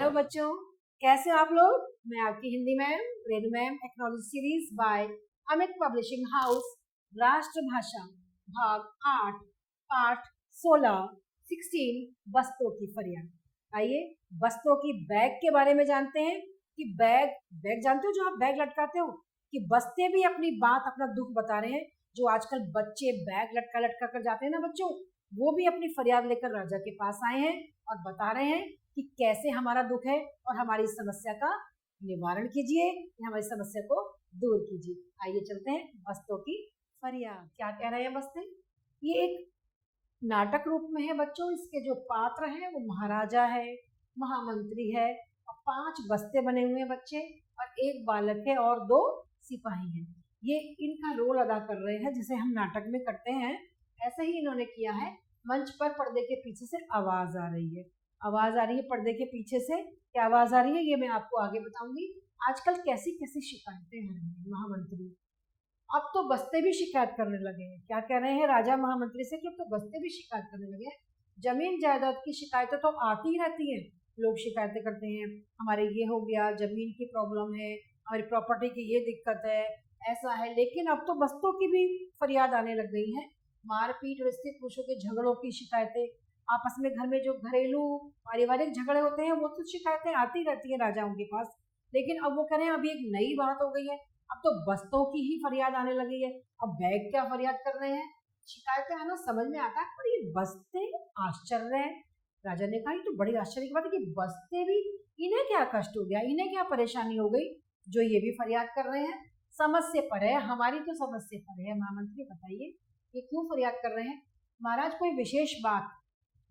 Hello बच्चों, कैसे हो आप लोग। मैं आपकी Hindi ma'am Renu ma'am, technology series by Amit publishing house, राष्ट्रभाषा भाग 8 पाठ 16 बस्तों की फरियाद। आइए बस्तों की बैग के बारे में जानते हैं कि बैग बैग जानते हो, जो आप बैग लटकाते हो, कि बस्ते भी अपनी बात, अपना दुख बता रहे हैं। जो आजकल बच्चे बैग लटका लटका कर जाते हैं ना बच्चों, वो भी अपनी फरियाद लेकर राजा के पास आए हैं और बता रहे हैं कि कैसे हमारा दुख है और हमारी समस्या का निवारण कीजिए, हमारी समस्या को दूर कीजिए। आइए चलते हैं बस्तों की फरियाद। क्या कह रहे हैं बस्ते। ये एक नाटक रूप में है बच्चों। इसके जो पात्र हैं वो महाराजा है, महामंत्री है और 5 बस्ते बने हुए हैं बच्चे, और एक बालक है और 2 सिपाही हैं। ये इनका रोल अदा कर रहे हैं जैसे हम नाटक में करते हैं, ऐसा ही इन्होंने किया है। मंच पर पर्दे के पीछे से आवाज आ रही है, आवाज आ रही है पर्दे के पीछे से। क्या आवाज आ रही है ये मैं आपको आगे बताऊंगी। आजकल कैसी कैसी शिकायतें हैं महामंत्री। अब तो बस्ते भी शिकायत करने लगे हैं। क्या कह रहे हैं राजा महामंत्री से कि अब तो बस्ते भी शिकायत करने लगे हैं। जमीन जायदाद की शिकायतें तो आती ही रहती है, लोग शिकायतें करते हैं, हमारे ये हो गया, जमीन की प्रॉब्लम है, हमारी प्रॉपर्टी की ये दिक्कत है, ऐसा है। लेकिन अब तो बस्तों की भी फरियाद आने लग गई है। मारपीट और स्त्री पुरुषों के झगड़ों की शिकायतें, आपस में घर में जो घरेलू पारिवारिक झगड़े होते हैं वो तो शिकायतें आती रहती है राजाओं के पास। लेकिन अब वो कह रहे हैं अभी एक नई बात हो गई है, अब तो बस्तों की ही फरियाद आने लगी है। अब बैग क्या फरियाद कर रहे हैं, शिकायतें आना समझ में आता है, पर ये बस्ते आश्चर्य है। राजा ने कहा ये तो बड़ी आश्चर्य की बात है कि बस्ते भी, इन्हें क्या कष्ट हो गया, इन्हें क्या परेशानी हो गई जो ये भी फरियाद कर रहे हैं। समझ से परे है, हमारी तो समझ से परे है। महामंत्री बताइए ये क्यों फरियाद कर रहे हैं। महाराज कोई विशेष बात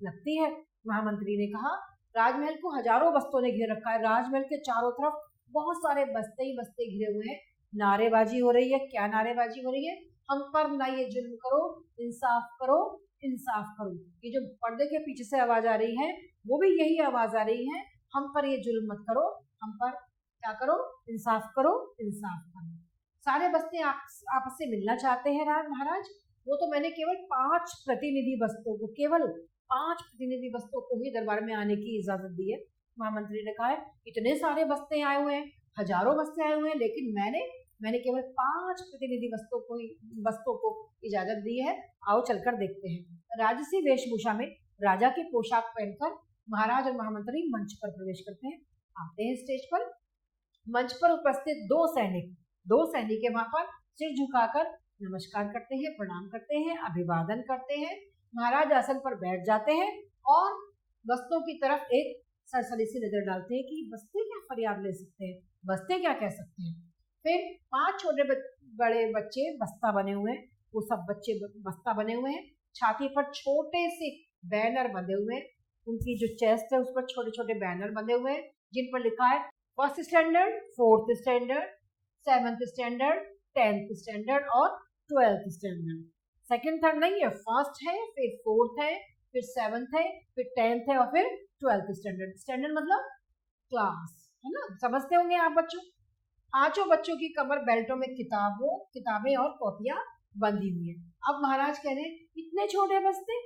लगती है। महामंत्री ने कहा राजमहल को हजारों बस्तों ने घेर रखा है, राजमहल के चारों तरफ बहुत सारे बस्ते ही बस्ते घिरे हुए हैं। नारेबाजी हो रही है। क्या नारेबाजी हो रही है, हम पर ना ये जुल्म करो, इंसाफ करो, इंसाफ करो। ये जो पर्दे के पीछे से आवाज आ रही है वो भी यही आवाज आ रही है, हम पर ये जुल्म मत करो, हम पर क्या करो, इंसाफ करो, इंसाफ करो। सारे बस्ते आपस से मिलना चाहते हैं महाराज। वो तो मैंने केवल 5 प्रतिनिधि बस्तों को, केवल 5 प्रतिनिधि बस्तों को ही दरबार में आने की इजाजत दी है। महामंत्री ने कहा है इतने सारे बस्ते आए हुए हैं, हजारों बस्ते आए हुए हैं, लेकिन मैंने केवल 5 प्रतिनिधि बस्तों को इजाजत दी है। आओ चलकर देखते हैं। राजसी वेशभूषा में राजा की पोशाक पहनकर महाराज और महामंत्री मंच पर प्रवेश करते हैं। आते हैं स्टेज पर। मंच पर उपस्थित 2 सैनिक है वहां पर सिर झुकाकर नमस्कार करते हैं, प्रणाम करते हैं, अभिवादन करते हैं। महाराज आसन पर बैठ जाते हैं और बस्तों की तरफ एक सरसरी सी नजर डालते हैं कि बस्ते क्या फरियाद ले सकते हैं, बस्ते क्या कह सकते हैं। फिर 5 छोटे बड़े बच्चे बस्ता बने हुए हैं, वो सब बच्चे बस्ता बने हुए हैं। छाती पर छोटे से बैनर बंधे हुए हैं, उनकी जो चेस्ट है उस पर छोटे छोटे बैनर बंधे हुए हैं जिन पर लिखा है 1st standard, 4th standard, 7th standard, 10th standard और 12th स्टैंडर्ड। सेकंड थर्ड नहीं है, फर्स्ट है, फिर 4th है, फिर 7th है, फिर 10th है और फिर 12th स्टैंडर्ड। स्टैंडर्ड मतलब क्लास, है ना, समझते होंगे आप बच्चों। 5 बच्चों की कमर बेल्टों में किताबें और कॉपियां बंधी हुई है। अब महाराज कह रहे हैं इतने छोटे बस्ते,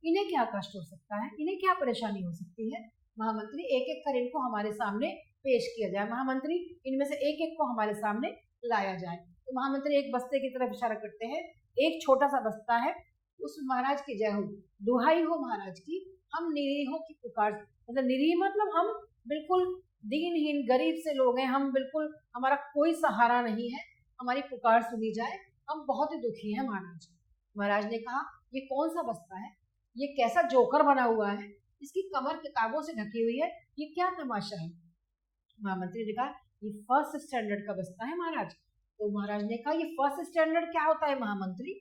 इन्हें क्या कष्ट हो सकता है, इन्हें क्या परेशानी हो सकती है। महामंत्री एक एक कर इनको हमारे सामने पेश किया जाए। महामंत्री इनमें से एक एक को हमारे सामने लाया जाए। तो महामंत्री एक बस्ते की तरफ इशारा करते हैं। एक छोटा सा बस्ता है, उस महाराज की जय हो, दुहाई हो महाराज की, हम निरीहों की पुकार, मतलब निरीह मतलब हम बिल्कुल दीनहीन गरीब से लोग हैं, हम बिल्कुल, हमारा कोई सहारा नहीं है, हमारी पुकार सुनी जाए, हम बहुत ही दुखी हैं महाराज। महाराज ने कहा ये कौन सा बस्ता है, ये कैसा जोकर बना हुआ है, इसकी कमर किताबों से ढकी हुई है, ये क्या तमाशा है। महामंत्री ने कहा ये 1st स्टैंडर्ड का बस्ता है महाराज। तो महाराज ने कहा ये 1st स्टैंडर्ड क्या होता है महामंत्री।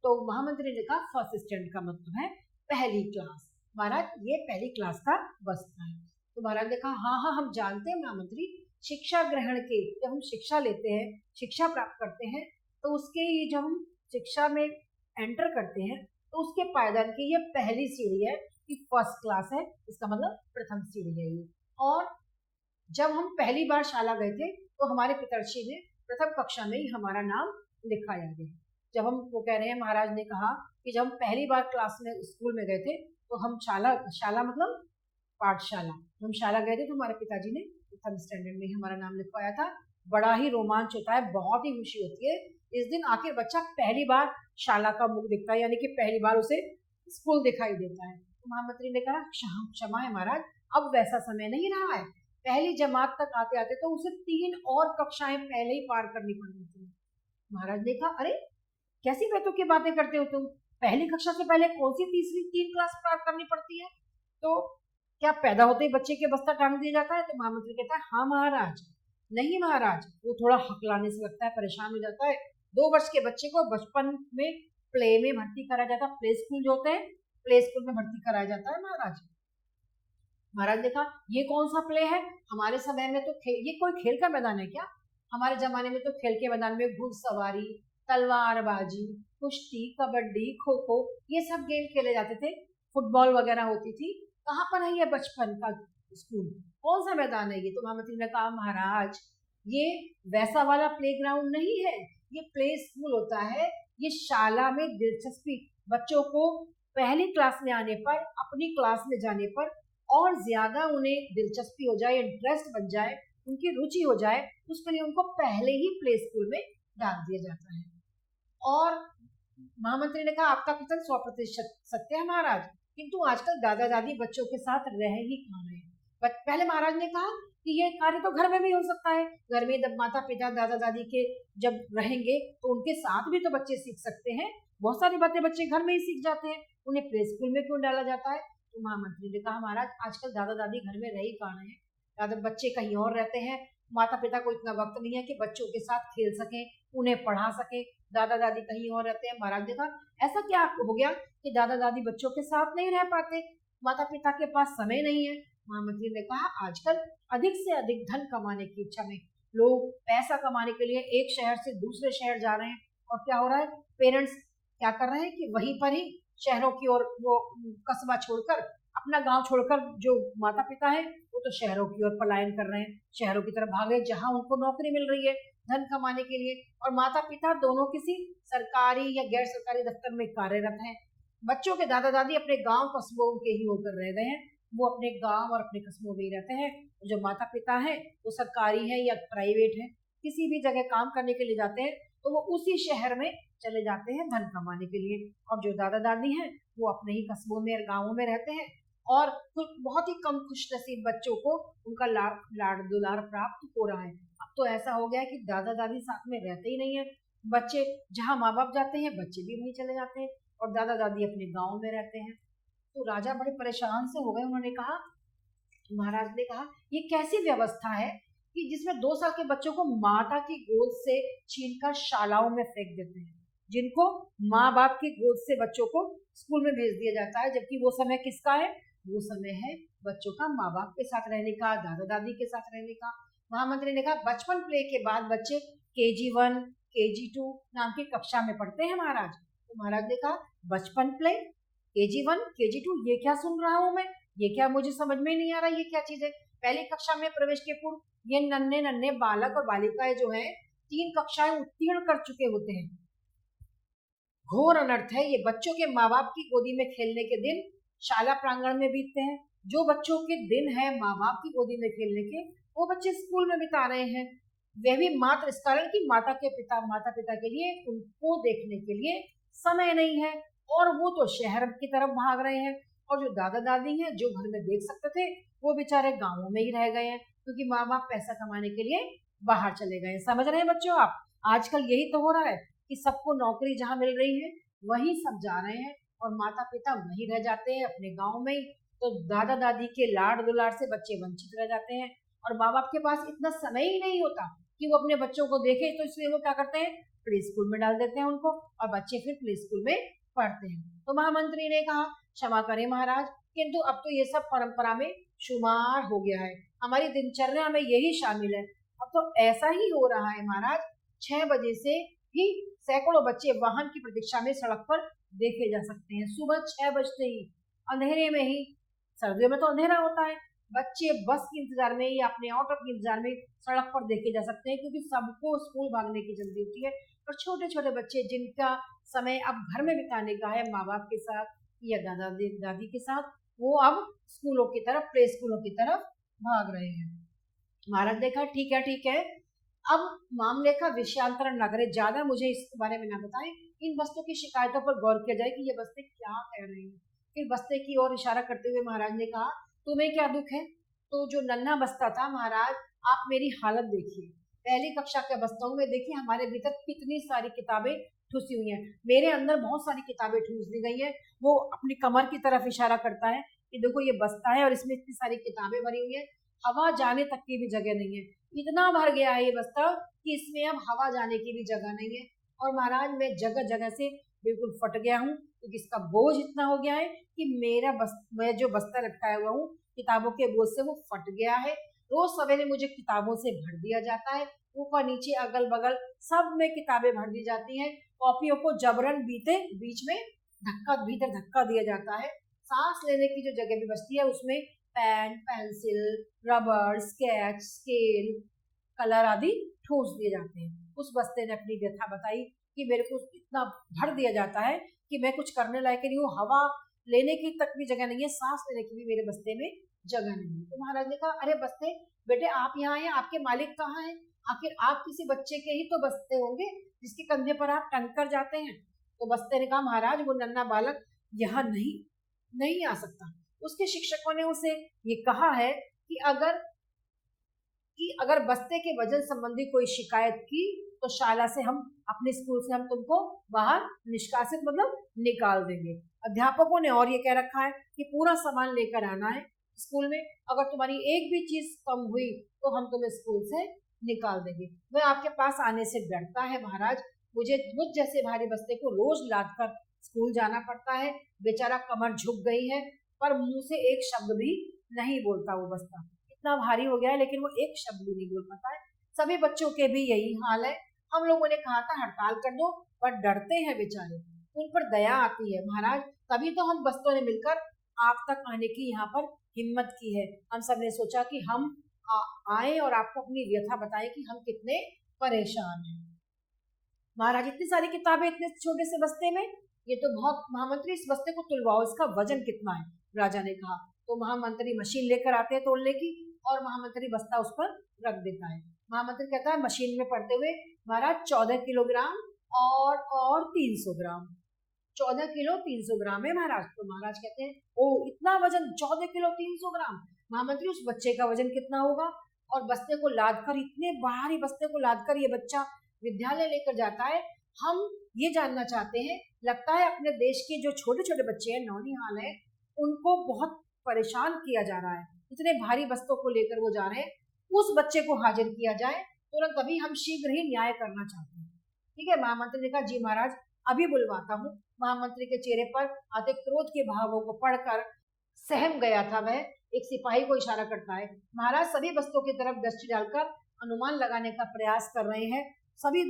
तो महामंत्री ने कहा 1st स्टैंडर्ड का मतलब है पहली क्लास। महाराज ये पहली क्लास का बस्ता है। तो महाराज ने कहा हाँ हाँ हम जानते हैं महामंत्री, शिक्षा ग्रहण के, जब हम शिक्षा लेते हैं, शिक्षा प्राप्त करते हैं, तो उसके ये जब हम शिक्षा में एंटर करते हैं तो उसके पायदान की ये पहली सीढ़ी है कि 1st क्लास है, इसका मतलब प्रथम सीढ़ी है ये। और जब हम पहली बार शाला गए थे तो हमारे पिताश्री ने प्रथम कक्षा में ही हमारा नाम लिखाया गया। जब हम, वो कह रहे हैं महाराज ने कहा कि जब हम पहली बार क्लास में स्कूल में गए थे तो हम शाला मतलब पाठशाला। हम शाला गए थे तो हमारे पिताजी ने प्रथम स्टैंडर्ड में ही हमारा नाम लिखवाया था। बड़ा ही रोमांच होता है, बहुत ही खुशी होती है इस दिन। आखिर बच्चा पहली बार शाला का मुख दिखता है, यानी कि पहली बार उसे स्कूल दिखाई देता है। तो महामंत्री ने कहा क्षमा है महाराज, अब वैसा समय नहीं रहा है। पहली जमात तक आते आते तो उसे 3 और कक्षाएं पहले ही पार करनी पड़ रही थी। महाराज ने कहा अरे कैसी बातों की बातें करते हो तुम, पहली कक्षा से पहले कौन सी तीसरी 3 क्लास पार करनी पड़ती है? तो क्या पैदा होते ही बच्चे के बस्ता टांग दिया जाता है? तो महामंत्री कहता है हाँ महाराज। नहीं महाराज, वो थोड़ा हकलाने से लगता है, परेशान हो जाता है। 2 वर्ष के बच्चे को बचपन में प्ले में भर्ती कराया जाता है, प्ले स्कूल जो होते हैं प्ले स्कूल में भर्ती कराया जाता है महाराज। महाराज ने कहा ये कौन सा प्ले है, हमारे समय में तो ये कोई खेल का मैदान है क्या? हमारे जमाने में तो खेल के मैदान में घुड़सवारी, तलवारबाजी, कुश्ती, कबड्डी, खो खो ये सब गेम खेले जाते थे, फुटबॉल वगैरह होती थी। कहाँ पर है ये बचपन का स्कूल, कौन सा मैदान है ये? तो महामंत्री ने कहा महाराज ये वैसा वाला प्लेग्राउंड नहीं है, ये प्ले स्कूल होता है। ये शाला में दिलचस्पी, बच्चों को पहली क्लास में आने पर, अपनी क्लास में जाने पर और ज्यादा उन्हें दिलचस्पी हो जाए, इंटरेस्ट बन जाए, उनकी रुचि हो जाए, उसके लिए उनको पहले ही प्ले स्कूल में डाल दिया जाता है। और महामंत्री ने कहा आपका कथन 100% सत्य है महाराज, किंतु आजकल दादा दादी बच्चों के साथ रह ही कहाँ रहे। पहले महाराज ने कहा कि ये कार्य तो घर में भी हो सकता है, घर में जब माता पिता दादा दादी के जब रहेंगे तो उनके साथ भी तो बच्चे सीख सकते हैं। बहुत सारी बातें बच्चे घर में ही सीख जाते हैं, उन्हें प्ले स्कूल में क्यों डाला जाता है? तो महामंत्री ने कहा महाराज आजकल दादा दादी घर में रह ही कहाँ रहे हैं, दादा बच्चे कहीं और रहते हैं, माता पिता को इतना वक्त नहीं है कि बच्चों के साथ खेल सके, उन्हें पढ़ा सके, दादा दादी कहीं और रहते हैं। महाराज ने कहा ऐसा क्या हो गया कि दादा दादी बच्चों के साथ नहीं रह पाते, माता पिता के पास समय नहीं है? महामंत्री ने कहा आजकल अधिक से अधिक धन कमाने की इच्छा में लोग पैसा कमाने के लिए एक शहर से दूसरे शहर जा रहे हैं, और क्या हो रहा है, पेरेंट्स क्या कर रहे हैं कि वहीं पर ही शहरों की ओर, वो कस्बा छोड़कर, अपना गांव छोड़कर, जो माता पिता है वो तो शहरों की ओर पलायन कर रहे हैं, शहरों की तरफ भागे जहां उनको नौकरी मिल रही है धन कमाने के लिए, और माता पिता दोनों किसी सरकारी या गैर सरकारी दफ्तर में कार्यरत हैं। बच्चों के दादा दादी अपने गांव कस्बों के ही होकर रह गए हैं, वो अपने गांव और अपने कस्बों में ही रहते हैं। जो माता पिता हैं वो सरकारी है या प्राइवेट है, किसी भी जगह काम करने के लिए जाते हैं तो वो उसी शहर में चले जाते हैं धन कमाने के लिए, और जो दादा दादी हैं वो अपने ही कस्बों में और गाँवों में रहते हैं, और बहुत ही कम खुशनसीब बच्चों को उनका लाड दुलार प्राप्त हो रहा है। अब तो ऐसा हो गया है कि दादा दादी साथ में रहते ही नहीं है, बच्चे जहाँ माँ बाप जाते हैं बच्चे भी वहीं चले जाते हैं, और दादा दादी अपने गाँव में रहते हैं। तो राजा बड़े परेशान से हो गए, उन्होंने कहा, महाराज ने कहा ये कैसी व्यवस्था है कि जिसमें 2 साल के बच्चों को माता की गोद से छीनकर शालाओं में फेंक देते हैं, जिनको माँ बाप की गोद से बच्चों को स्कूल में भेज दिया जाता है, जबकि वो समय किसका है, वो समय है बच्चों का माँ बाप के साथ रहने का, दादा दादी के साथ रहने का। महामंत्री ने कहा बचपन प्ले के बाद बच्चे KG1 KG2 नाम की कक्षा में पढ़ते हैं महाराज। तो महाराज ने कहा बचपन प्ले, KG1 KG2 ये क्या सुन रहा हूँ मैं, ये क्या, मुझे समझ में नहीं आ रहा ये क्या चीज है। पहली कक्षा में प्रवेश के पूर्व ये नन्हे नन्हे बालक और बालिकाएं जो है 3 कक्षाएं उत्तीर्ण कर चुके होते हैं। घोर अनर्थ है, ये बच्चों के माँ बाप की गोदी में खेलने के दिन शाला प्रांगण में बीतते हैं। जो बच्चों के दिन है माँ बाप की गोदी में खेलने के, वो बच्चे स्कूल में बिता रहे हैं, वे भी मात्र इस कारण कि माता पिता के लिए उनको देखने के लिए समय नहीं है, और वो तो शहर की तरफ भाग रहे हैं, और जो दादा दादी हैं जो घर में देख सकते थे वो बेचारे गाँवों में ही रह गए हैं, क्योंकि माँ बाप पैसा कमाने के लिए बाहर चले गए। समझ रहे हैं बच्चों आप, आजकल यही तो हो रहा है कि सबको नौकरी जहाँ मिल रही है वही सब जा रहे हैं, और माता पिता वहीं रह जाते हैं अपने गाँव में ही। तो दादा दादी के लाड दुलार से बच्चे वंचित रह जाते हैं, और माँ बाप के पास इतना समय ही नहीं होता कि वो अपने बच्चों को देखे, तो इसलिए वो क्या करते हैं, प्ले स्कूल में डाल देते हैं उनको, और बच्चे फिर प्ले स्कूल में पढ़ते हैं। तो महामंत्री ने कहा क्षमा करें महाराज, किंतु अब तो ये सब परंपरा में शुमार हो गया है, हमारी दिनचर्या में यही शामिल है। अब तो ऐसा ही हो रहा है महाराज, 6 बजे से ही सैकड़ों बच्चे वाहन की प्रतीक्षा में सड़क पर देखे जा सकते हैं। सुबह 6 बजते ही, अंधेरे में ही, सर्दियों में तो अंधेरा होता है, बच्चे बस के इंतजार में या अपने ऑटो के इंतजार में सड़क पर देखे जा सकते हैं, क्योंकि सबको स्कूल भागने की जल्दी होती है। और छोटे छोटे बच्चे जिनका समय अब घर में बिताने का है माँ बाप के साथ या दादा दादी के साथ, वो अब स्कूलों की तरफ, प्ले स्कूलों की तरफ भाग रहे हैं। महाराज देखा ठीक है, अब मामले का विषयांतरण न करें, ज्यादा मुझे इस बारे में ना बताएं, इन बस्तों की शिकायतों पर गौर किया जाए कि ये बस्ते क्या कह रही हैं। फिर बस्ते की ओर इशारा करते हुए महाराज ने कहा, तुम्हें क्या दुख है? तो जो नन्हा बस्ता था, महाराज आप मेरी हालत देखिए, पहली कक्षा के बस्ताओं में देखिए हमारे भीतर कितनी सारी किताबें ठूसी हुई हैं, मेरे अंदर बहुत सारी किताबें ठूस दी गई हैं। वो अपनी कमर की तरफ इशारा करता है कि देखो ये बस्ता है और इसमें इतनी सारी किताबें भरी हुई है, हवा जाने तक की भी जगह नहीं है, इतना भर गया है ये बस्ता कि इसमें अब हवा जाने की भी जगह नहीं है। और महाराज मैं जगह जगह से बिल्कुल फट गया हूँ, क्योंकि इसका बोझ इतना हो गया है कि मैं जो बस्ता लटकाया हुआ हूँ किताबों के बोझ से, वो फट गया है। रोज सवेरे मुझे किताबों से भर दिया जाता है, ऊपर नीचे अगल बगल सब में किताबें भर दी जाती हैं, कॉपियों को जबरन बीच में भीतर धक्का दिया जाता है। सांस लेने की जो जगह भी बचती है उसमें pen, pencil, rubber, sketch, scale, colour आदि ठूस दिए जाते हैं। उस बस्ते ने अपनी व्यथा बताई कि मेरे को इतना भर दिया जाता है कि मैं कुछ करने लायक नहीं हूँ, हवा लेने की तक भी जगह नहीं है, सांस लेने की भी मेरे बस्ते में जगह नहीं है। तो महाराज ने कहा, अरे बस्ते बेटे आप यहाँ हैं, आपके मालिक कहाँ हैं? आखिर आप किसी बच्चे के ही तो बस्ते होंगे जिसके कंधे पर आप टंग कर जाते हैं। तो बस्ते ने कहा, महाराज वो नन्हा बालक यहाँ नहीं नहीं आ सकता। उसके शिक्षकों ने उसे ये कहा है कि अगर बस्ते के वजन संबंधी कोई शिकायत की तो शाला से हम अपने स्कूल से हम तुमको बाहर निष्कासित मतलब निकाल देंगे। अध्यापकों ने और ये कह रखा है कि पूरा सामान लेकर आना है स्कूल में, अगर तुम्हारी एक भी चीज कम हुई तो हम तुम्हें स्कूल से निकाल देंगे। वह आपके पास आने से डरता है महाराज, मुझ जैसे भारी बस्ते को रोज लाद कर स्कूल जाना पड़ता है, बेचारा कमर झुक गई है, पर मुंह से एक शब्द भी नहीं बोलता वो बस्ता, इतना भारी हो गया है लेकिन वो एक शब्द भी नहीं बोल पाता है। सभी बच्चों के भी यही हाल है। हम लोगों ने कहा था हड़ताल कर दो, पर डरते हैं बेचारे, उन पर दया आती है महाराज, तभी तो हम बस्तों ने मिलकर आप तक आने की यहाँ पर हिम्मत की है। हम सब ने सोचा कि हम आए और आपको अपनी व्यथा बताएं कि हम कितने परेशान हैं। महाराज इतनी सारी किताबें इतने छोटे से बस्ते में, ये तो बहुत, महामंत्री इस बस्ते को तुलवाओ, इसका वजन कितना है? राजा ने कहा। तो महामंत्री मशीन लेकर आते हैं तोलने की और महामंत्री बस्ता उस पर रख देता है। महामंत्री कहता है मशीन में पढ़ते हुए, महाराज 14 किलोग्राम और 300 ग्राम, 14 किलो 300 ग्राम है महाराज। तो महाराज कहते हैं ओ इतना वजन, 14 किलो 300 ग्राम। महामंत्री उस बच्चे का वजन कितना होगा? और बस्ते को लाद कर, इतने भारी बस्ते को लाद कर ये बच्चा विद्यालय लेकर जाता है। हम ये जानना चाहते हैं, लगता है अपने देश के जो छोटे छोटे बच्चे हैं, नौनिहाल है, उनको बहुत परेशान किया जा रहा है, इतने भारी बस्तों को लेकर वो जा रहे हैं, उस बच्चे को हाजिर किया जाए तुरंत, अभी हम शीघ्र ही न्याय करना चाहते हैं। ठीक है, महामंत्री ने कहा जी महाराज अभी बुलवाता हूँ। महामंत्री के चेहरे पर आते क्रोध के भावों को पढ़कर सहम गया था वह, एक सिपाही को इशारा करता है। महाराज सभी बस्तों की तरफ दृष्टि डालकर अनुमान लगाने का प्रयास कर रहे हैं। सभी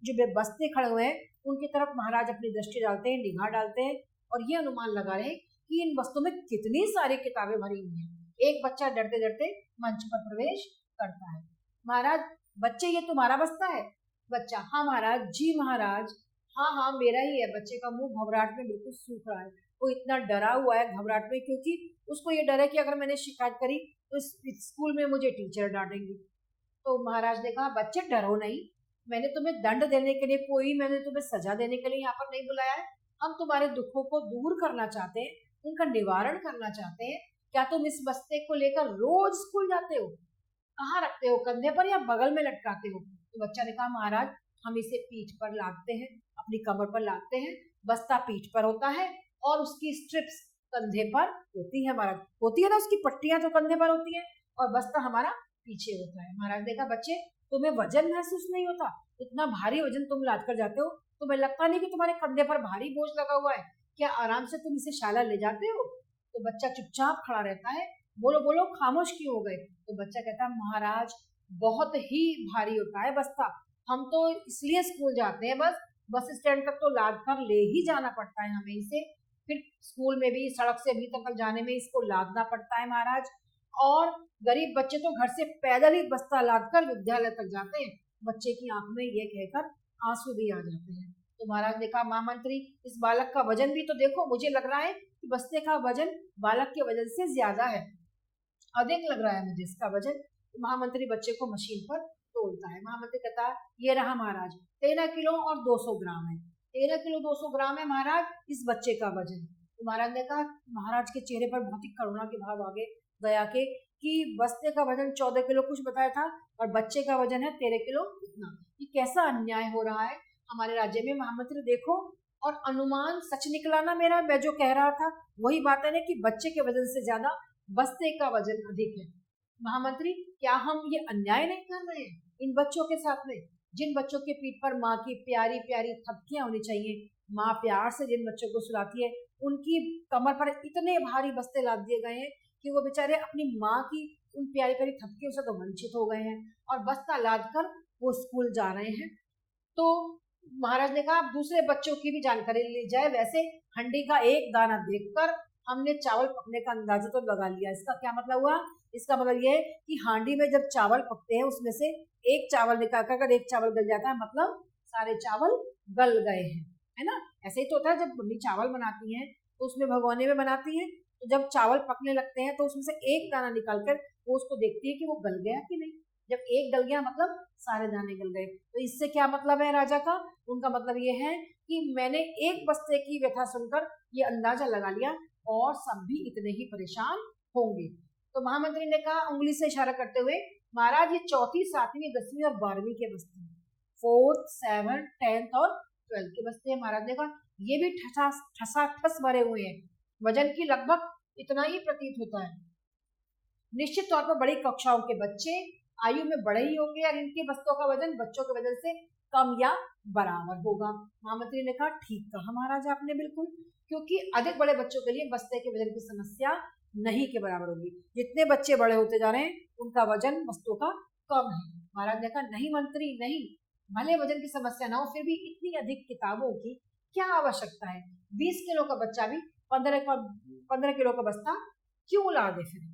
जो बस्ते खड़े हुए हैं उनकी तरफ महाराज अपनी दृष्टि डालते हैं, निगाह डालते हैं और ये अनुमान लगा रहे हैं कि इन बस्तों में कितनी सारी किताबें भरी हुई हैं। एक बच्चा डरते डरते मंच पर प्रवेश करता है। महाराज बच्चे ये तुम्हारा बस्ता है? बच्चा हाँ महाराज, जी महाराज, हाँ मेरा ही है। बच्चे का मुंह घबराहट में बिल्कुल सूख रहा है, वो इतना डरा हुआ है घबराहट में, क्योंकि उसको ये डर है कि अगर मैंने शिकायत करी तो स्कूल में मुझे टीचर डांटेंगे। तो महाराज ने कहा बच्चे डरो नहीं, मैंने तुम्हें दंड देने के लिए मैंने तुम्हें सजा देने के लिए यहाँ पर नहीं बुलाया है। हम तुम्हारे दुखों को दूर करना चाहते हैं, उनका निवारण करना चाहते हैं। क्या तुम इस बस्ते को लेकर रोज स्कूल जाते हो? कहाँ रखते हो, कंधे पर या बगल में लटकाते हो? तो बच्चा ने कहा महाराज हम इसे पीठ पर लादते हैं, अपनी कमर पर लादते हैं, बस्ता पीठ पर होता है और उसकी स्ट्रिप्स कंधे पर होती है महाराज, होती है ना उसकी पट्टियां जो कंधे पर होती है, और बस्ता हमारा पीछे होता है। महाराज ने कहा बच्चे तुम्हें वजन महसूस नहीं होता? इतना भारी वजन तुम लाद कर जाते हो, तुम्हें लगता नहीं कि तुम्हारे कंधे पर भारी बोझ लगा हुआ है? क्या आराम से तुम इसे शाला ले जाते हो? तो बच्चा चुपचाप खड़ा रहता है। बोलो बोलो खामोश क्यों हो गए? तो बच्चा कहता है महाराज बहुत ही भारी होता है बस्ता, हम तो इसलिए स्कूल जाते हैं, बस स्टैंड तक तो लाद कर ले ही जाना पड़ता है हमें इसे, फिर स्कूल में भी सड़क से भीतर तक जाने में इसको लादना पड़ता है महाराज। और गरीब बच्चे तो घर से पैदल ही बस्ता लाद कर विद्यालय तक जाते हैं। बच्चे की आंख में ये कहकर आंसू भी आ जाते हैं। तो महाराज ने कहा महामंत्री इस बालक का वजन भी तो देखो, मुझे लग रहा है कि बस्ते का वजन बालक के वजन से ज्यादा है, अधिक लग रहा है मुझे इसका वजन। तो महामंत्री बच्चे को मशीन पर तोलता है। महामंत्री कहता है ये रहा महाराज 13 किलो और 200 ग्राम है, 13 किलो 200 ग्राम है महाराज इस बच्चे का वजन। तो महाराज ने कहा, महाराज के चेहरे पर बहुत ही करुणा के भाव आ गए दया के, कि बस्ते का वजन 14 किलो कुछ बताया था और बच्चे का वजन है 13 किलो इतना, ये कैसा अन्याय हो रहा है हमारे राज्य में। महामंत्री देखो, और अनुमान सच निकला ना मेरा, मैं जो कह रहा था वही बात है ना कि बच्चे के वजन से ज्यादा बस्ते का वजन अधिक है। महामंत्री क्या हम ये अन्याय नहीं कर रहे हैं इन बच्चों के साथ में, जिन बच्चों के पीठ पर माँ की प्यारी प्यारी थपकियां होनी चाहिए, माँ प्यार से जिन बच्चों को सुलाती है, उनकी कमर पर इतने भारी बस्ते लाद दिए गए हैं कि वो बेचारे अपनी माँ की उन प्यारी प्यारी थपकियों से तो वंचित हो गए हैं और बस्ता लाद कर वो स्कूल जा रहे हैं। तो महाराज ने कहा दूसरे बच्चों की भी जानकारी ली जाए। वैसे हंडी का एक दाना देखकर हमने चावल पकने का अंदाजा तो लगा लिया। इसका क्या मतलब हुआ? इसका मतलब ये है कि हांडी में जब चावल पकते हैं उसमें से एक चावल निकाल कर अगर एक चावल गल जाता है मतलब सारे चावल गल गए हैं, है ना। ऐसे ही तो होता है जब मम्मी चावल बनाती हैं तो उसमें भगोने में बनाती है, तो जब चावल पकने लगते हैं तो उसमें से एक दाना निकालकर वो उसको देखती है कि वो गल गया कि नहीं। जब एक गल गया मतलब सारे दाने गल गए। तो इससे क्या मतलब है राजा का? उनका मतलब ये है कि मैंने एक बस्ते की व्यथा सुनकर ये अंदाजा लगा लिया और सब भी इतने ही परेशान होंगे। तो महामंत्री ने कहा उंगली से इशारा करते हुए, महाराज ये चौथी, सातवीं, 10वीं और 12वीं के बस्ते हैं, 4th, 7th, 10th और 12th के बस्ते हैं। महाराज ने कहा ये भी ठसा ठस भरे हुए हैं, वजन की लगभग इतना ही प्रतीत होता है। निश्चित तौर पर बड़ी कक्षाओं के बच्चे आयु में बड़े ही होंगे और इनके बस्तों का वजन बच्चों के वजन से कम या बराबर होगा। महामंत्री ने कहा ठीक कहा महाराज आपने बिल्कुल, क्योंकि अधिक बड़े बच्चों के लिए बस्ते के वजन की समस्या नहीं के बराबर होगी। जितने बच्चे बड़े होते जा रहे हैं उनका वजन वस्तुओं का कम है। महाराज ने कहा नहीं मंत्री नहीं, भले वजन की समस्या ना हो फिर भी इतनी अधिक किताबों की क्या आवश्यकता है। 20 किलो का बच्चा भी 15 किलो का बस्ता क्यों ला दे? फिर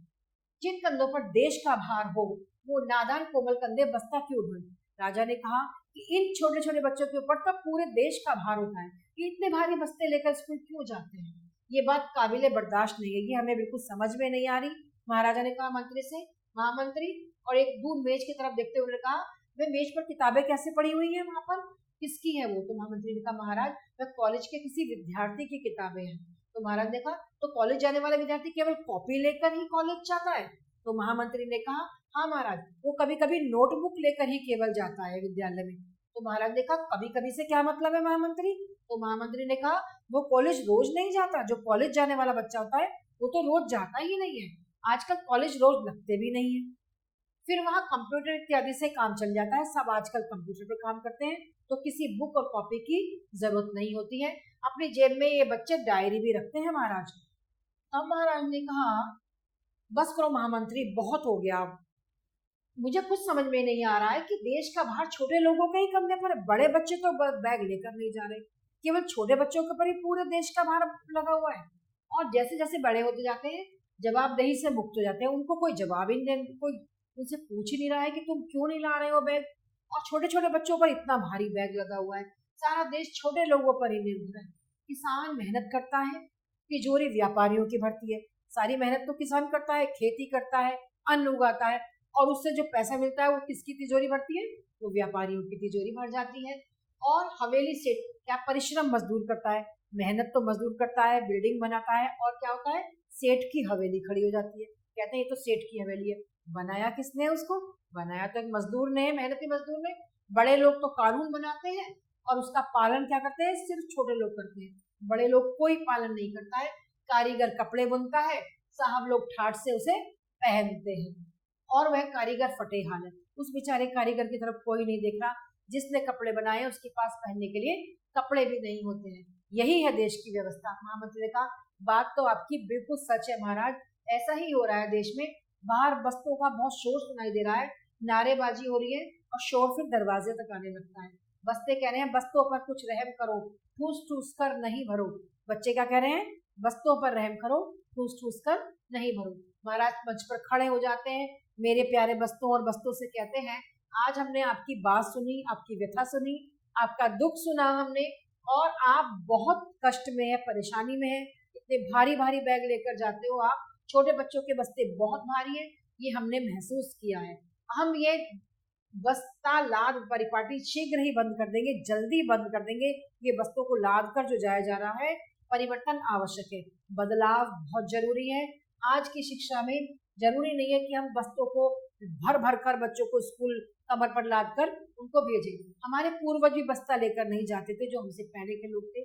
जिन कंधों पर देश का भार हो वो नादान कोमल कंधे बस्ता क्यों ढोए? राजा ने कहा कि इन छोटे छोटे बच्चों के ऊपर तो पूरे देश का भार होता है, कि इतने भारी बस्ते लेकर स्कूल क्यों जाते हैं? ये बात काबिले बर्दाश्त नहीं है, ये हमें बिल्कुल समझ में नहीं आ रही। महाराजा ने कहा मंत्री से, महामंत्री और एक दूर मेज की तरफ देखते हुए कहा वे मेज पर किताबें कैसे पड़ी हुई है वहां पर, किसकी है वो? तो महामंत्री ने कहा महाराज वह कॉलेज के किसी विद्यार्थी की किताबें हैं। तो महाराज ने कहा तो कॉलेज जाने वाला विद्यार्थी केवल कॉपी लेकर ही कॉलेज जाता है? तो महामंत्री ने कहा हाँ महाराज वो कभी कभी नोटबुक लेकर ही केवल जाता है विद्यालय में। तो महाराज ने कहा कभी कभी से क्या मतलब है महामंत्री? तो महामंत्री ने कहा वो कॉलेज रोज नहीं जाता, जो कॉलेज जाने वाला बच्चा होता है वो तो रोज जाता ही नहीं है, आजकल कॉलेज रोज लगते भी नहीं है। फिर वहाँ कंप्यूटर इत्यादि से काम चल जाता है, सब आजकल कंप्यूटर पे काम करते हैं तो किसी बुक और कॉपी की जरूरत नहीं होती है। अपनी जेब में ये बच्चे डायरी भी रखते हैं महाराज। अब महाराज ने कहा बस करो महामंत्री बहुत हो गया, मुझे कुछ समझ में नहीं आ रहा है कि देश का भार छोटे लोगों के ही कंधे पर है। बड़े बच्चे तो बैग लेकर नहीं जा रहे, केवल छोटे बच्चों के ऊपर ही पूरे देश का भार लगा हुआ है। और जैसे जैसे बड़े होते जाते हैं जवाबदेही से मुक्त हो जाते हैं, उनको कोई जवाब ही नहीं, कोई उनसे पूछ ही नहीं रहा है कि तुम क्यों नहीं ला रहे हो बैग। और छोटे छोटे बच्चों पर इतना भारी बैग लगा हुआ है, सारा देश छोटे लोगों पर ही निर्भर है। किसान मेहनत करता है, तिजोरी व्यापारियों की भरती है। सारी मेहनत तो किसान करता है, खेती करता है, अन्न उगाता है, और उससे जो पैसा मिलता है वो किसकी तिजोरी भरती है? वो व्यापारियों की तिजोरी भर जाती है। और हवेली से क्या परिश्रम मजदूर करता है, मेहनत तो मजदूर करता है, बिल्डिंग बनाता है, और क्या होता है सेठ की हवेली खड़ी हो जाती है। कहते हैं ये तो सेठ की हवेली है, बनाया किसने उसको? बनाया तो एक मजदूर ने, मेहनती मजदूर ने। बड़े लोग तो कानून बनाते हैं और उसका पालन क्या करते हैं? सिर्फ छोटे लोग करते हैं, बड़े लोग कोई पालन नहीं करता है। कारीगर कपड़े बुनता है, साहब लोग ठाट से उसे पहनते हैं, और वह कारीगर फटे हाल है, उस बेचारे कारीगर की तरफ कोई नहीं देख रहा। जिसने कपड़े बनाए उसके पास पहनने के लिए कपड़े भी नहीं होते हैं। यही है देश की व्यवस्था। महामंत्री ने कहा बात तो आपकी बिल्कुल सच है महाराज, ऐसा ही हो रहा है देश में। बाहर बस्तों का बहुत शोर सुनाई दे रहा है, नारेबाजी हो रही है और शोर फिर दरवाजे तक आने लगता है। बस्ते कह रहे हैं बस्तों पर कुछ रहम करो, ठूस ठूस कर नहीं भरो। बच्चे क्या कह रहे हैं? बस्तों पर रहम करो, ठूस ठूस कर नहीं भरो। महाराज मंच पर खड़े हो जाते हैं, मेरे प्यारे बस्तों और बस्तों से कहते हैं आज हमने आपकी बात सुनी, आपकी व्यथा सुनी, आपका दुख सुना हमने, और आप बहुत कष्ट में है, परेशानी में है, इतने भारी भारी बैग लेकर जाते हो आप, छोटे बच्चों के बस्ते बहुत भारी है, ये हमने महसूस किया है। हम ये बस्ता लाद परिपाटी शीघ्र ही बंद कर देंगे, जल्दी बंद कर देंगे। ये बस्तों को लाद कर जो जाया जा रहा है, परिवर्तन आवश्यक है, बदलाव बहुत जरूरी है। आज की शिक्षा में जरूरी नहीं है कि हम बस्तों को भर भर कर बच्चों को स्कूल कमर पर लाद कर उनको भेजें। हमारे पूर्वज भी बस्ता लेकर नहीं जाते थे, जो हमसे पहले के लोग थे।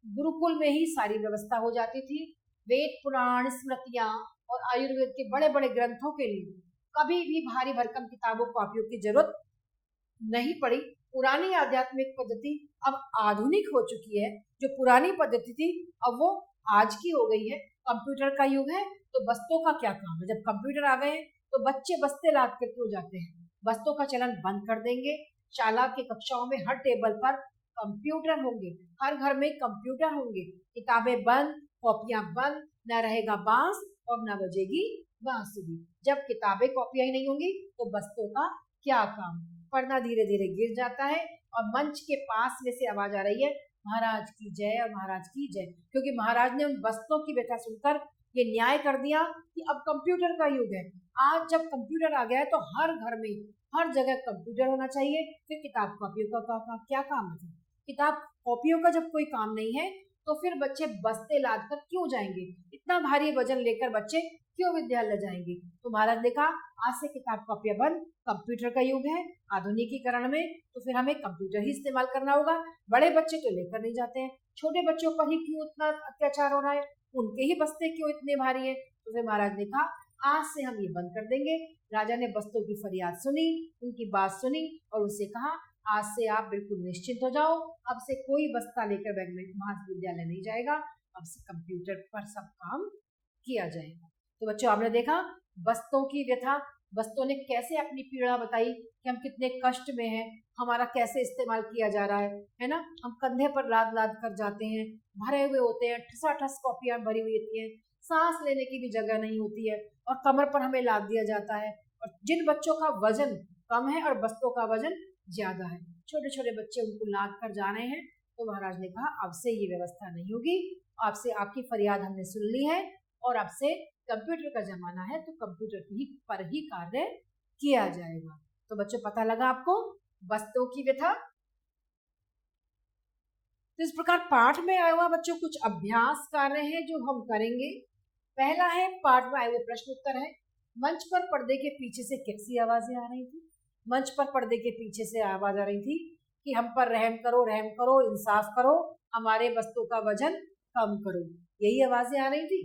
गुरुकुल में ही सारी व्यवस्था हो जाती थी। वेद पुराण स्मृतियां और आयुर्वेद के बड़े बड़े ग्रंथों के लिए कभी भी भारी भरकम किताबों कॉपियों की जरूरत नहीं पड़ी। पुरानी आध्यात्मिक पद्धति अब आधुनिक हो चुकी है। जो पुरानी पद्धति थी अब वो आज की हो गई है। कंप्यूटर का युग है, तो बस्तों का क्या काम है? जब कंप्यूटर आ गए हैं तो बच्चे बस्ते लाद कर क्यों जाते हैं? बस्तों का चलन बंद कर देंगे। शाला की कक्षाओं में हर टेबल पर कंप्यूटर होंगे, हर घर में कंप्यूटर होंगे। किताबें बंद, कॉपियां बंद, न रहेगा बांस और न बजेगी बांसुरी। जब किताबें कॉपियां ही नहीं होंगी तो बस्तों का क्या काम? पर्दा धीरे धीरे गिर जाता है और मंच के पास में से आवाज आ रही है, महाराज की जय और महाराज की जय, क्योंकि महाराज ने उन बस्तों की व्यथा सुनकर ये न्याय कर दिया कि अब कंप्यूटर का युग है। आज जब कंप्यूटर आ गया है तो हर घर में हर जगह कंप्यूटर होना चाहिए। फिर किताब कॉपियों का क्या काम है? किताब कॉपियों का जब कोई काम नहीं है तो फिर बच्चे बस्ते लाद कर क्यों जाएंगे? इतना भारी वजन लेकर बच्चे क्यों विद्यालय जाएंगे? तो महाराज ने कहा आज से किताब कॉपियां बंद, कंप्यूटर का युग है आधुनिकीकरण में, तो फिर हमें कंप्यूटर ही इस्तेमाल करना होगा। बड़े बच्चे तो लेकर नहीं जाते हैं, छोटे बच्चों पर ही क्यों इतना अत्याचार हो रहा है? उनके ही बस्ते क्यों इतने भारी है? तो फिर महाराज ने कहा आज से हम ये बंद कर देंगे। राजा ने बस्तों की फरियाद सुनी, उनकी बात सुनी और उनसे कहा आज से आप बिल्कुल निश्चिंत हो जाओ, अब से कोई बस्ता लेकर बैग में महाविद्यालय नहीं जाएगा, अब से कंप्यूटर पर सब काम किया जाएगा। तो बच्चों आपने देखा बस्तों की व्यथा, बस्तों ने कैसे अपनी पीड़ा बताई कि हम कितने कष्ट में हैं, हमारा कैसे इस्तेमाल किया जा रहा है ना। हम कंधे पर लाद लाद कर जाते हैं, भरे हुए होते हैं, ठसाठस कॉपियां भरी हुई होती हैं, सांस लेने की भी जगह नहीं होती है और कमर पर हमें लाद दिया जाता है। और जिन बच्चों का वजन कम है और बस्तों का वजन ज्यादा है, छोटे छोटे बच्चे उनको लाद कर जा रहे हैं, तो महाराज ने कहा अब से ये व्यवस्था नहीं होगी, आपसे आपकी फरियाद हमने सुन ली है और अब से कंप्यूटर का जमाना है तो कंप्यूटर पर ही कार्य किया जाएगा। तो बच्चों पता लगा आपको बस्तों की व्यथा। तो इस प्रकार पाठ में आया हुआ बच्चों कुछ अभ्यास कार्य हैं जो हम करेंगे। पहला है पाठ में आए हुए प्रश्न उत्तर है। मंच पर पर्दे के पीछे से कैसी आवाजें आ रही थी? मंच पर पर्दे के पीछे से आवाज आ रही थी कि हम पर रहम करो, इंसाफ करो, हमारे बस्तों का वजन कम करो, यही आवाजें आ रही थी।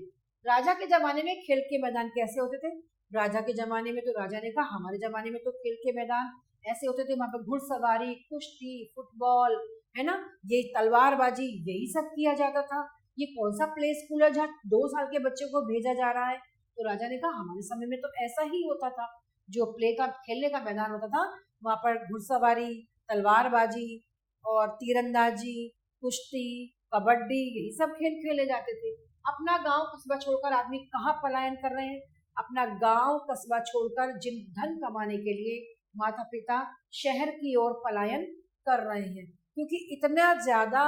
राजा के जमाने में खेल के मैदान कैसे होते थे? राजा के जमाने में तो राजा ने कहा हमारे जमाने में तो खेल के मैदान ऐसे होते थे, वहां पर घुड़सवारी, कुश्ती, फुटबॉल, है ना, ये तलवारबाजी, यही सब किया जाता था। ये कौन सा प्ले स्कूल है जहाँ 2 साल के बच्चे को भेजा जा रहा है? तो राजा ने कहा हमारे समय में तो ऐसा ही होता था, जो प्ले का खेलने का मैदान होता था वहां पर घुड़सवारी, तलवारबाजी और तीरंदाजी, कुश्ती, कबड्डी, यही सब खेल खेले जाते थे। अपना गांव कस्बा छोड़कर आदमी कहाँ पलायन कर रहे हैं? अपना गांव कस्बा छोड़कर जिन धन कमाने के लिए माता पिता शहर की ओर पलायन कर रहे हैं, क्योंकि इतना ज्यादा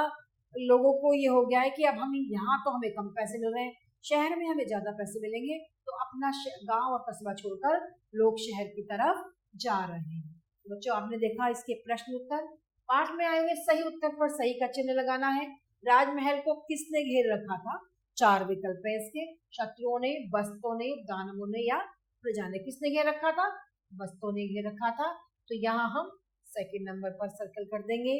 लोगों को ये हो गया है कि अब हम यहाँ तो हमें कम पैसे मिल रहे हैं, शहर में हमें ज्यादा पैसे मिलेंगे, तो अपना गांव और कस्बा छोड़कर लोग शहर की तरफ जा रहे हैं। बच्चों आपने देखा इसके प्रश्न उत्तर। पाठ में आए हुए सही उत्तर पर सही का चिन्ह लगाना है। राजमहल को किसने घेर रखा था? 4 विकल्प है इसके। शत्रुओं ने, बस्तों ने, दानवों ने या प्रजा ने। किसने घेर रखा था? बस्तों ने घेर रखा था। तो यहाँ हम सेकंड नंबर पर सर्कल कर देंगे।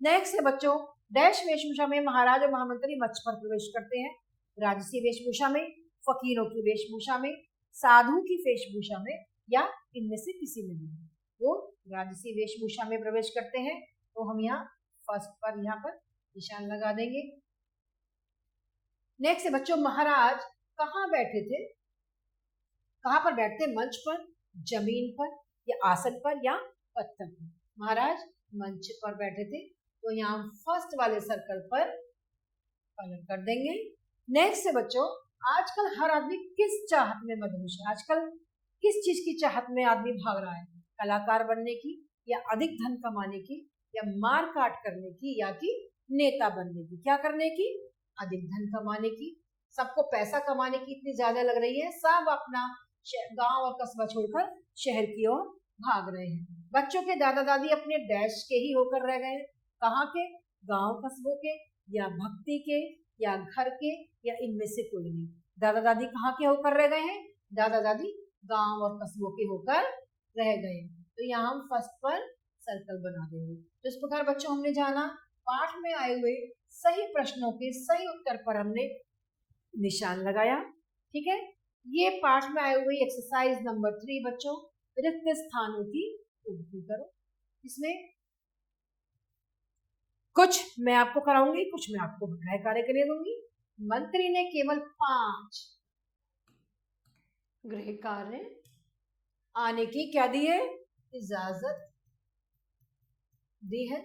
नेक्स्ट है बच्चों, डैश वेशभूषा में महाराज और महामंत्री मंच पर प्रवेश करते हैं। राजसी वेशभूषा में, फकीरों की वेशभूषा में, साधु की वेशभूषा में या इनमें से किसी में नहीं। वो राजसी वेशभूषा में प्रवेश करते हैं, तो हम यहाँ फर्स्ट पर यहाँ पर निशान लगा देंगे। नेक्स्ट है बच्चों, महाराज कहाँ बैठे थे? कहाँ पर बैठते? मंच पर, जमीन पर या आसन पर या पत्थर पर? महाराज मंच पर बैठे थे, तो यहाँ हम फर्स्ट वाले सर्कल पर कलर कर देंगे। नेक्स्ट है बच्चों, आजकल हर आदमी किस चाहत में मदहोश है? आजकल किस चीज की चाहत में आदमी भाग रहा है? कलाकार बनने की या अधिक धन कमाने की या मार काट करने की या कि नेता बनने की, क्या करने की, अधिक धन कमाने की। सबको पैसा कमाने की इतनी ज्यादा लग रही है, सब अपना गांव और कस्बा छोड़कर शहर की ओर भाग रहे हैं। बच्चों के दादा दादी अपने डैश के ही होकर रह गए। कहाँ के, गांव कस्बों के, या भक्ति के, या घर के, या इनमें से कोई नहीं। दादा दादी कहाँ के होकर रह गए हैं, दादा दादी गांव और कस्बों के होकर रह गए। तो यहाँ हम फर्स्ट पर सर्कल बना देंगे। तो इस प्रकार बच्चों हमने जाना पाठ में आए हुए सही प्रश्नों के सही उत्तर पर हमने निशान लगाया। ठीक है, ये पाठ में आए हुए एक्सरसाइज नंबर 3 बच्चों, रिक्त स्थानों की पूर्ति करो। इसमें कुछ मैं आपको कराऊंगी, कुछ मैं आपको गृह कार्य के लिए दूंगी। मंत्री ने केवल 5 गृह कार्य आने की क्या दी है, इजाजत दी है।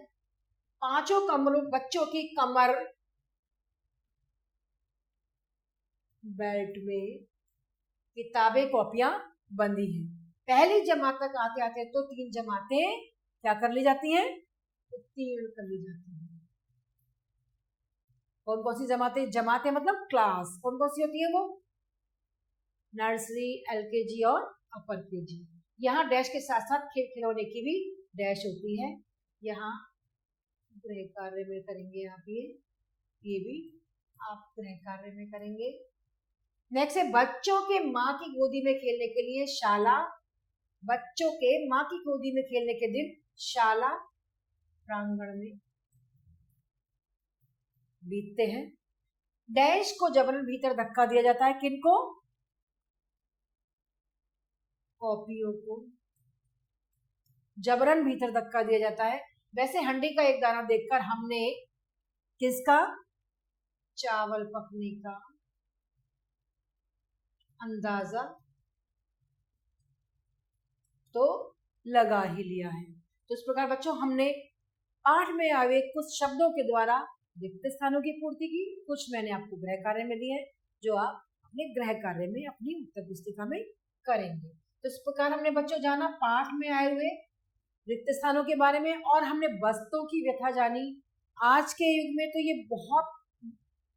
5 कमरों बच्चों की कमर बेल्ट में किताबें कॉपियां बंधी हैं। पहली जमात तक आते आते तो 3 जमातें क्या कर ली जाती हैं, उत्तीर्ण कर ली जाती हैं। कौन कौन सी जमातें, जमातें मतलब क्लास, कौन कौन सी होती है वो, नर्सरी, एलकेजी और अपर केजी। यहाँ डैश के साथ साथ खेल खिलौने की भी डैश होती है। यहाँ गृह कार्य में करेंगे आप, ये भी आप गृह कार्य में करेंगे। नेक्स्ट है बच्चों के माँ की गोदी में खेलने के लिए शाला, बच्चों के माँ की गोदी में खेलने के दिन शाला प्रांगण में बीतते हैं। डैश को जबरन भीतर धक्का दिया जाता है, किनको, कॉपियों को जबरन भीतर धक्का दिया जाता है। वैसे हंडी का एक दाना देखकर हमने किसका, चावल पकने का अंदाजा तो लगा ही लिया है। तो इस प्रकार बच्चों हमने पाठ में आए कुछ शब्दों के द्वारा रिक्त स्थानों की पूर्ति की, कुछ मैंने आपको गृह कार्य में दिए जो आप अपने गृह कार्य में अपनी उत्तर पुस्तिका में करेंगे। तो इस प्रकार हमने बच्चों जाना पाठ में आए हुए रिक्त स्थानों के बारे में, और हमने बस्तों की व्यथा जानी। आज के युग में तो ये बहुत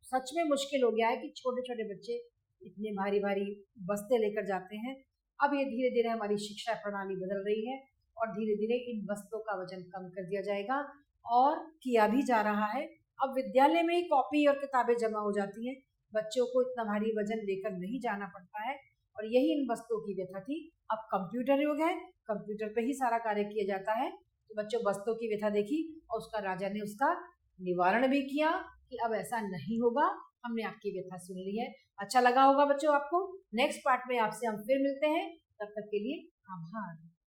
सच में मुश्किल हो गया है कि छोटे छोटे बच्चे इतने भारी भारी बस्ते लेकर जाते हैं। अब ये धीरे धीरे हमारी शिक्षा प्रणाली बदल रही है और धीरे धीरे इन बस्तों का वजन कम कर दिया जाएगा और किया भी जा रहा है। अब विद्यालय में ही कॉपी और किताबें जमा हो जाती हैं, बच्चों को इतना भारी वजन लेकर नहीं जाना पड़ता है, और यही इन बस्तों की व्यथा थी। अब कंप्यूटर युग है, कंप्यूटर पे ही सारा कार्य किया जाता है। तो बच्चों बस्तों की व्यथा देखी और उसका राजा ने उसका निवारण भी किया कि अब ऐसा नहीं होगा, हमने आपकी व्यथा सुन ली है। अच्छा लगा होगा बच्चों आपको। नेक्स्ट पार्ट में आपसे हम फिर मिलते हैं, तब तक के लिए आभार।